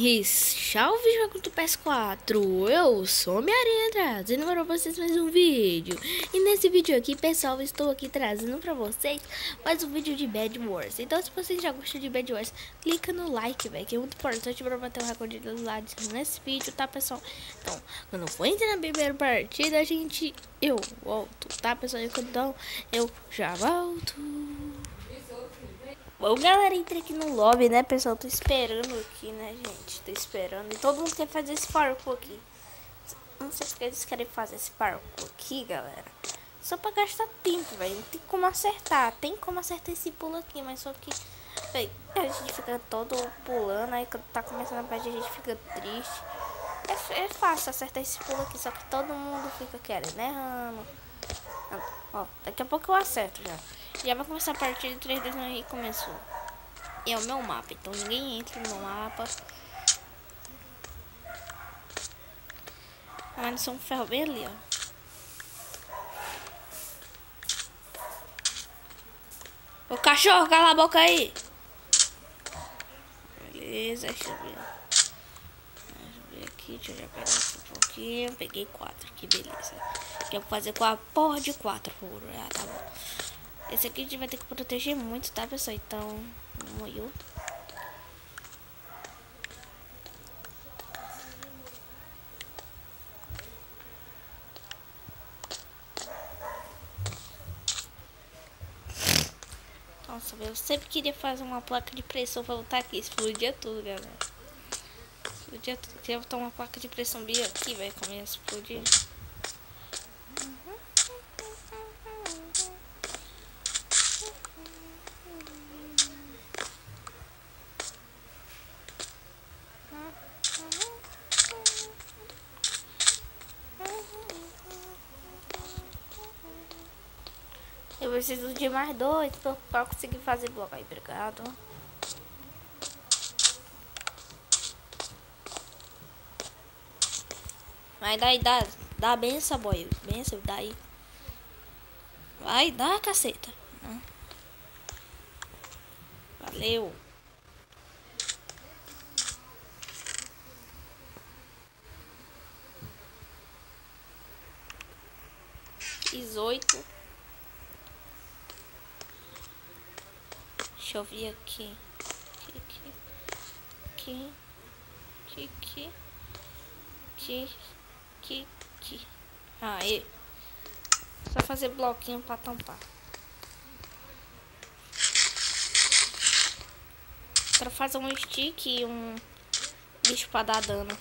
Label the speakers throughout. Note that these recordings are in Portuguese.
Speaker 1: E salve, jogo do PS4, eu sou Homem-Aranha trazendo para vocês mais um vídeo. E nesse vídeo aqui, pessoal, estou aqui trazendo para vocês mais um vídeo de Bed Wars. Então se vocês já gostam de Bed Wars, clica no like, velho, que é muito importante para bater o recorde dos likes nesse vídeo, tá, pessoal? Então, quando for entrar na primeira partida, eu volto, tá, pessoal? Então, eu já volto. Bom, galera, entrei aqui no lobby, né, pessoal? Tô esperando aqui, né, gente? Tô esperando. E todo mundo quer fazer esse parkour aqui. Não sei porque eles querem fazer esse parkour aqui, galera. Só pra gastar tempo, velho. Não tem como acertar. Tem como acertar esse pulo aqui, mas só que... véio, a gente fica todo pulando. Aí quando tá começando a partida, a gente fica triste. É fácil acertar esse pulo aqui, só que todo mundo fica querendo, errando. Ó, daqui a pouco eu acerto já. Já vai começar a partida de 3 2 e começou. E é o meu mapa, então ninguém entra no meu mapa. Mas são um ferro bem ali, ó. Ô cachorro, cala a boca aí. Beleza, deixa eu ver. Deixa eu ver aqui, deixa eu já pegar aqui um pouquinho. Peguei 4, que beleza. Que eu vou fazer com a porra de 4 ouro. Ah, tá bom. Esse aqui a gente vai ter que proteger muito, tá, pessoal? Então, morreu. Nossa, eu sempre queria fazer uma placa de pressão pra voltar aqui. Explodia tudo, galera. Explodia tudo. Queria botar uma placa de pressão bem aqui, velho. Como ia explodir. Eu preciso de mais 2 pra conseguir fazer bloco aí. Obrigado. Vai, dá benção, boy. Benção, daí. Vai, dá, caceta. Valeu. Fiz 8. Deixa eu ver aqui. Aqui. Aí. Só fazer bloquinho pra tampar. Quero fazer um stick e um bicho pra dar dano.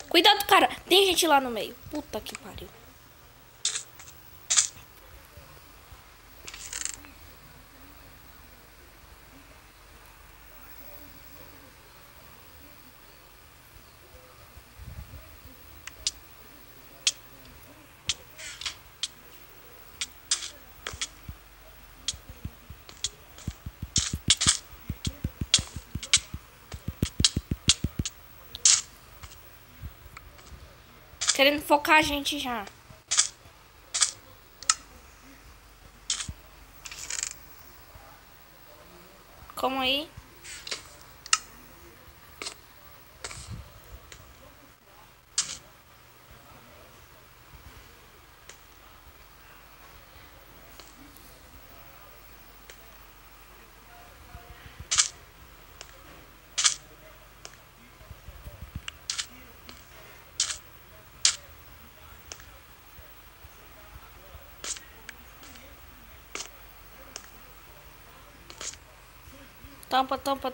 Speaker 1: Cuidado, cara. Tem gente lá no meio. Puta que pariu. Querendo focar a gente já. Como aí?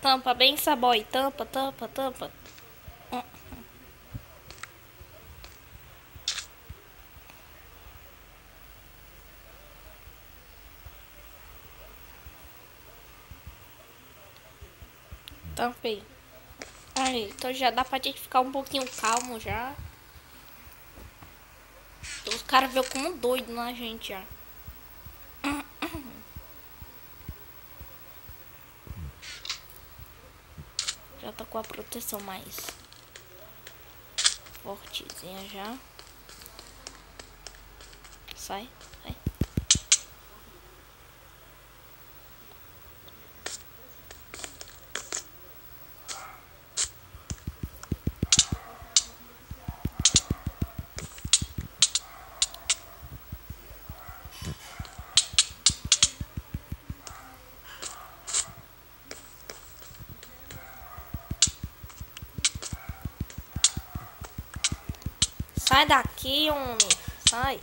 Speaker 1: Tampa, bem saboy. Tampa. Tampei. Aí, então já dá pra gente ficar um pouquinho calmo já. Os cara veio como doido na gente já. Já tá com a proteção mais fortezinha já. Sai, sai. Sai daqui, homem. Sai.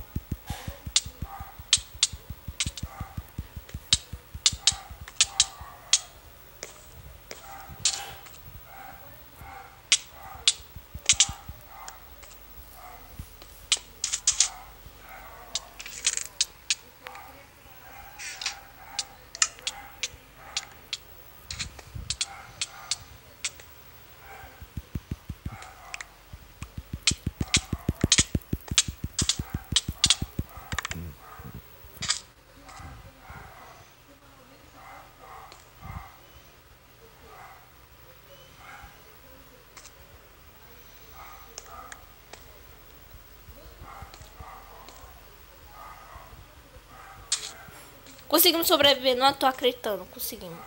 Speaker 1: Conseguimos sobreviver, não tô acreditando. Conseguimos.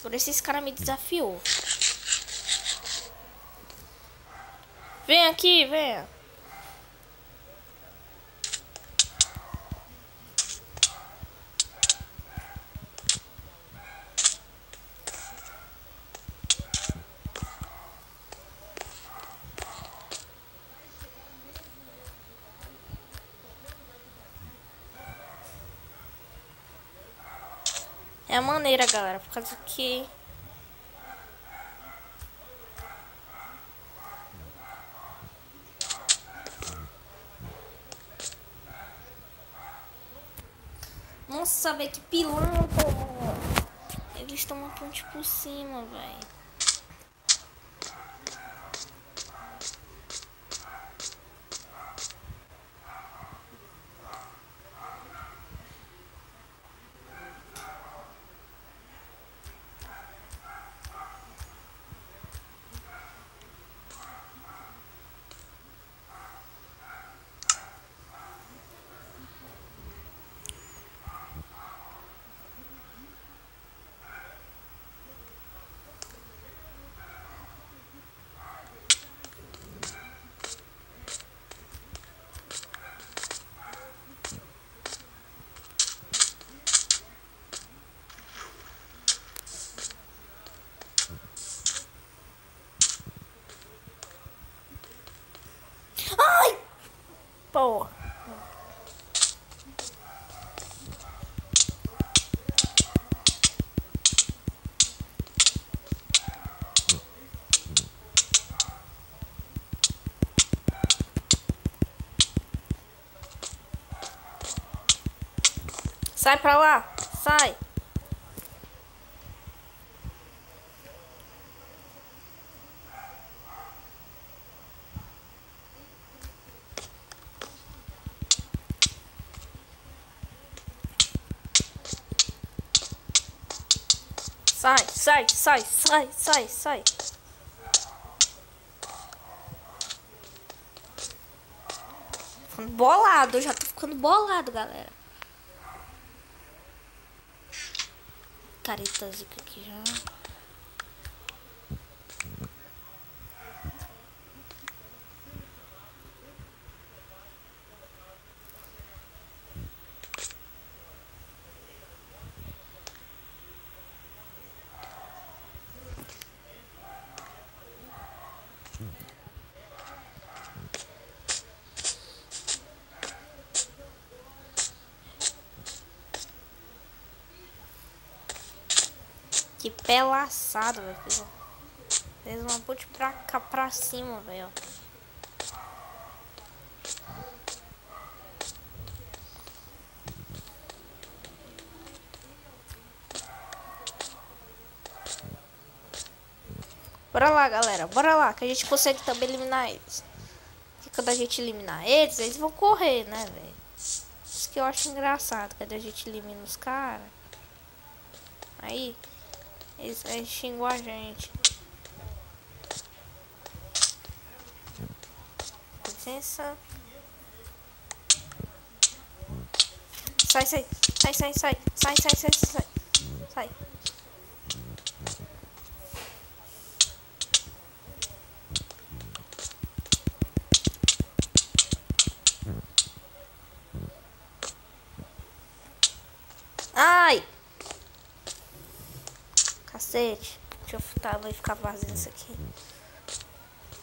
Speaker 1: Por isso esse cara me desafiou. Vem aqui, venha. É a maneira, galera, por causa que... Nossa, velho, que pilantra. Eles estão uma ponte por cima, velho. Ai! Pô. Sai pra lá, sai. Sai, sai, sai, sai, sai, sai. Ficando bolado, eu já tô ficando bolado, galera. Careta zica aqui já. Que pé laçado, velho. Fez uma ponte pra cá, pra cima, velho. Bora lá, galera. Bora lá, que a gente consegue também eliminar eles. Porque quando a gente eliminar eles, eles vão correr, né, velho? Isso que eu acho engraçado. Quando a gente elimina os caras. Aí, eles xingam a gente. Com licença. Sai, sai. Sai, sai, sai. Sai, sai, sai, sai. Sai. Ai! Cacete. Deixa eu vai ficar vazio isso aqui.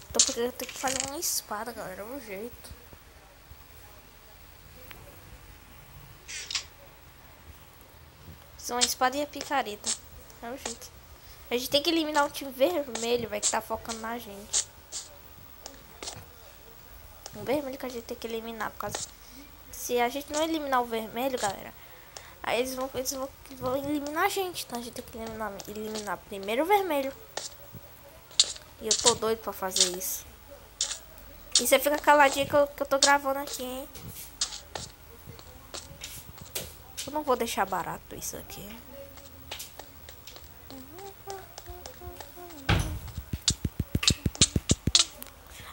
Speaker 1: Então porque eu tenho que fazer uma espada, galera. É um jeito. Uma espada e a picareta. É o jeito. A gente tem que eliminar o time vermelho, vai que tá focando na gente. O vermelho que a gente tem que eliminar. Por causa... Se a gente não eliminar o vermelho, galera, aí eles vão eliminar a gente. Então a gente tem que eliminar primeiro o vermelho. E eu tô doido pra fazer isso. E você fica caladinho que eu tô gravando aqui, hein? Eu não vou deixar barato isso aqui.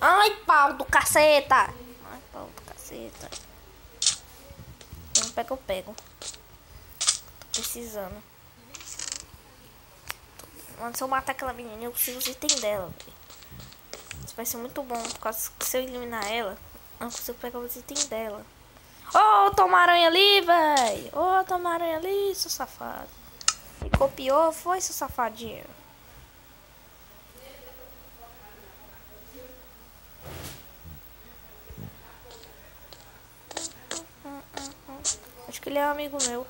Speaker 1: Ai, pau do caceta! Ai, pau do caceta. Eu pego. Tô precisando. Mano, se eu matar aquela menina, eu consigo os itens dela, véio. Isso vai ser muito bom, por causa que se eu eliminar ela, eu consigo pegar os itens dela. Ô, toma aranha ali, véi! Ô, toma aranha ali, seu safado. Me copiou, foi, seu safadinho. Acho que ele é um amigo meu.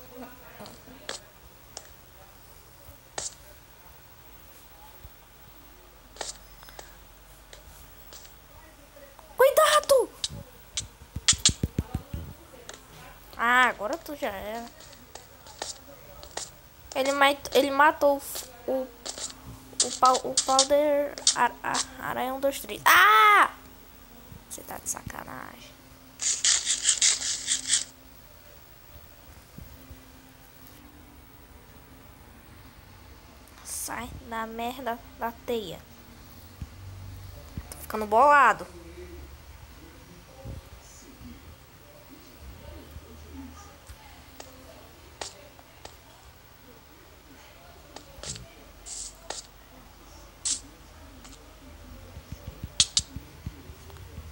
Speaker 1: Cuidado! Ah, agora tu já era. Ele matou o Powder Aranha 1, 2, 3. Ah! Você tá de sacanagem. Sai da merda da teia. Tô ficando bolado.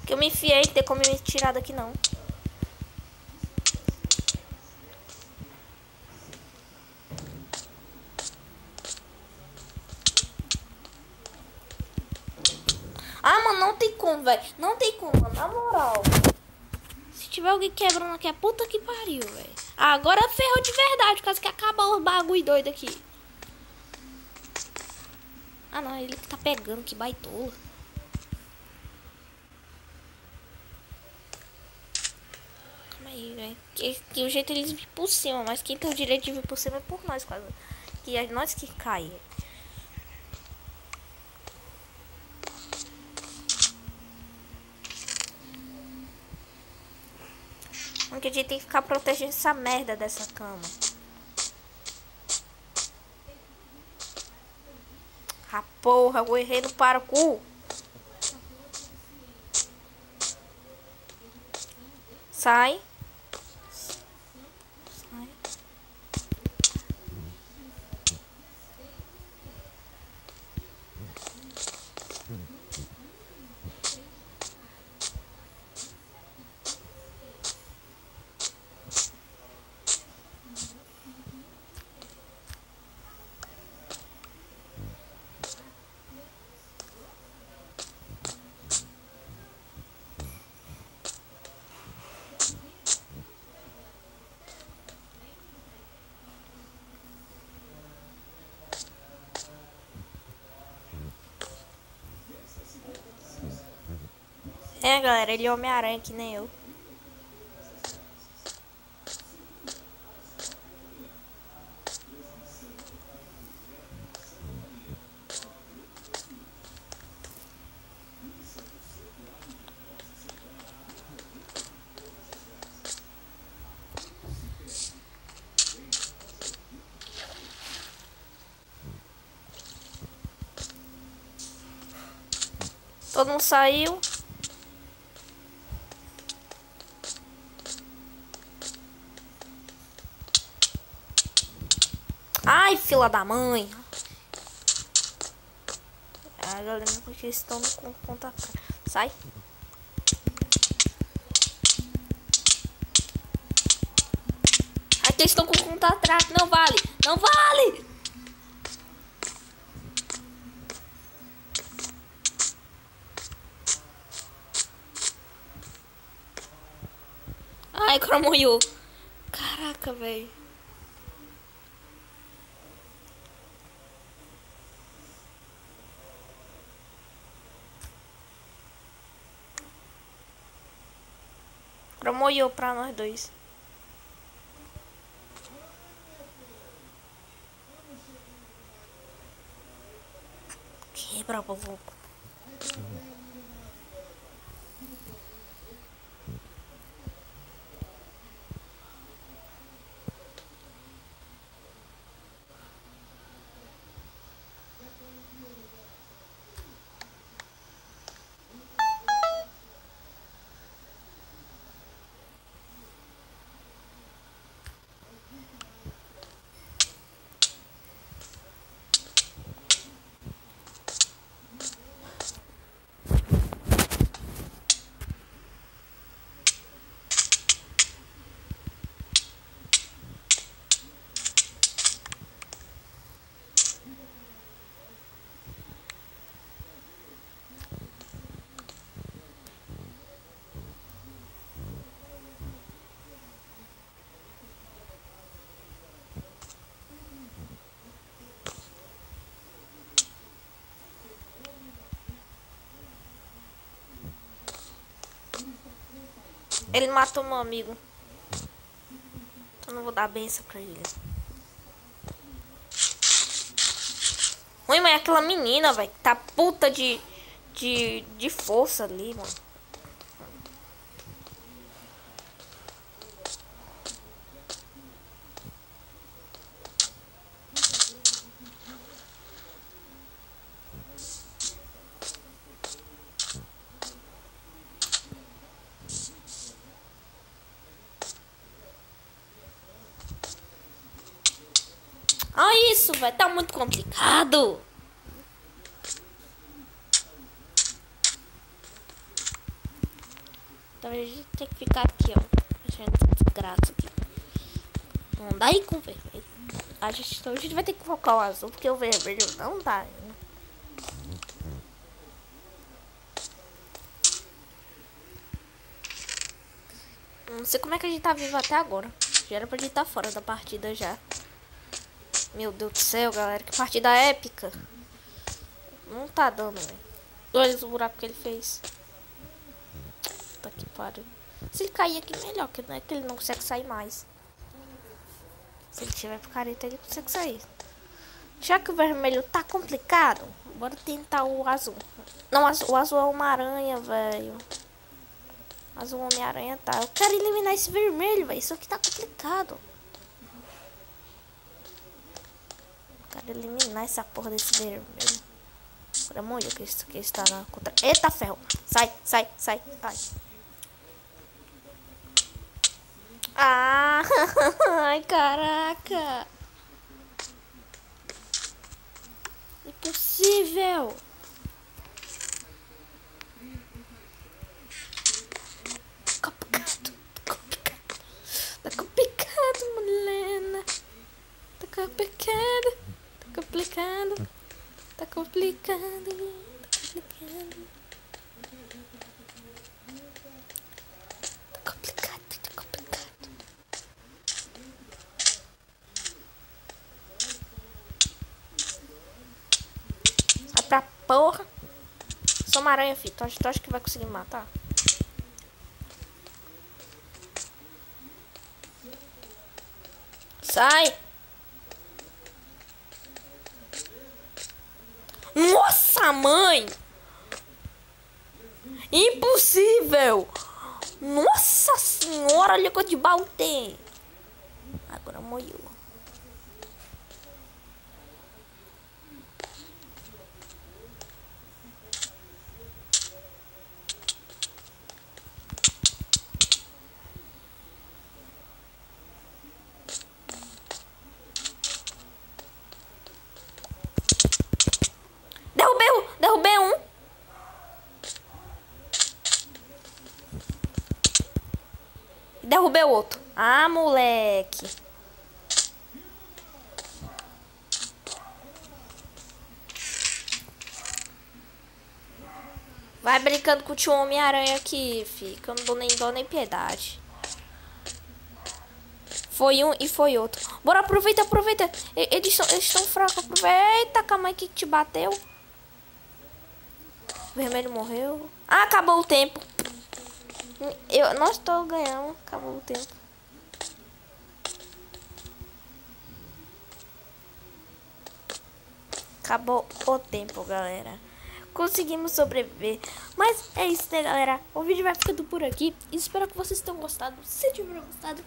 Speaker 1: Que eu me enfiei, não tem como me tirar daqui não. Ah, mano, não tem como, velho. Não tem como, mano, na moral. Se tiver alguém quebrando aqui, é puta que pariu, velho. Ah, agora ferrou de verdade, por causa que acabou os bagulho doido aqui. Ah, não, ele que tá pegando, que baitola. Calma aí, velho. Que o jeito eles vir por cima, mas quem tem o direito de vir por cima é por nós, quase. Que é nós que cai. Porque a gente tem que ficar protegendo essa merda dessa cama. Ah, porra, eu errei no paracu. Sai. Sai. É, galera, ele é Homem-Aranha que nem eu. Todo mundo saiu. Ai, fila da mãe. A galera porque estão com conta. Sai. Aqui estão com conta atrás. Não vale. Não vale. Ai, cromoiou. Caraca, velho. Cromoiou pra nós dois. Quebra, povo. Ele matou meu amigo. Então não vou dar benção pra ele. Ui, mas é aquela menina, velho, que tá puta de força ali, mano. Ah, isso, velho, tá muito complicado. Então a gente tem que ficar aqui, ó. Deixando desgraça aqui. Não dá aí com o vermelho. Então a gente vai ter que focar o azul, porque o vermelho não dá, né? Não sei como é que a gente tá vivo até agora. Já era pra gente estar fora da partida já. Meu Deus do céu, galera. Que partida épica. Não tá dando, velho. Olha o buraco que ele fez. Tá que pariu. Se ele cair aqui, melhor. Que não é que ele não consegue sair mais. Se ele tiver picareta, ele consegue sair. Já que o vermelho tá complicado, bora tentar o azul. Não, o azul é uma aranha, velho. Azul Homem-Aranha tá. Eu quero eliminar esse vermelho, velho. Isso aqui tá complicado. Quero eliminar essa porra desse vermelho. Agora molho que isso aqui está na contra. Eita ferro! Sai, sai, sai. Ai. Ah! Ai, caraca! Impossível! Complicado, complicado. Tá complicado, mulher. Tá complicado. Tá complicado. Tá complicado. Tá complicado. Tá complicado, tá complicado. Sai pra porra. Sou uma aranha, filho. Tu acha que vai conseguir matar? Sai! Nossa, mãe! Impossível! Nossa senhora, ligou de balde. Agora morreu. Derrubei o outro. Ah, moleque. Vai brincando com o tio Homem-Aranha aqui, fi. Que eu não dou nem dó nem piedade. Foi um e foi outro. Bora, aproveita. Eles estão fracos. Aproveita, calma aí, que te bateu. O vermelho morreu. Ah, acabou o tempo. Nós estou ganhando. Acabou o tempo. Acabou o tempo, galera. Conseguimos sobreviver. Mas é isso, né, galera? O vídeo vai ficando por aqui. Espero que vocês tenham gostado. Se tiveram gostado,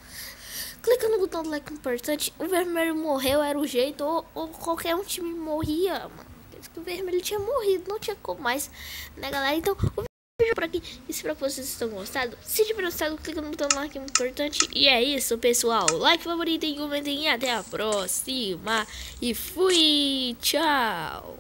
Speaker 1: clica no botão do like importante. O vermelho morreu, era o jeito. Ou qualquer um time morria, mano. O vermelho tinha morrido, não tinha como mais, né, galera? Então, o vídeo por aqui. Espero que vocês tenham gostado. Se tiveram gostado, clica no botão do like importante. E é isso, pessoal. Like, favorito e comentem. E até a próxima. E fui. Tchau.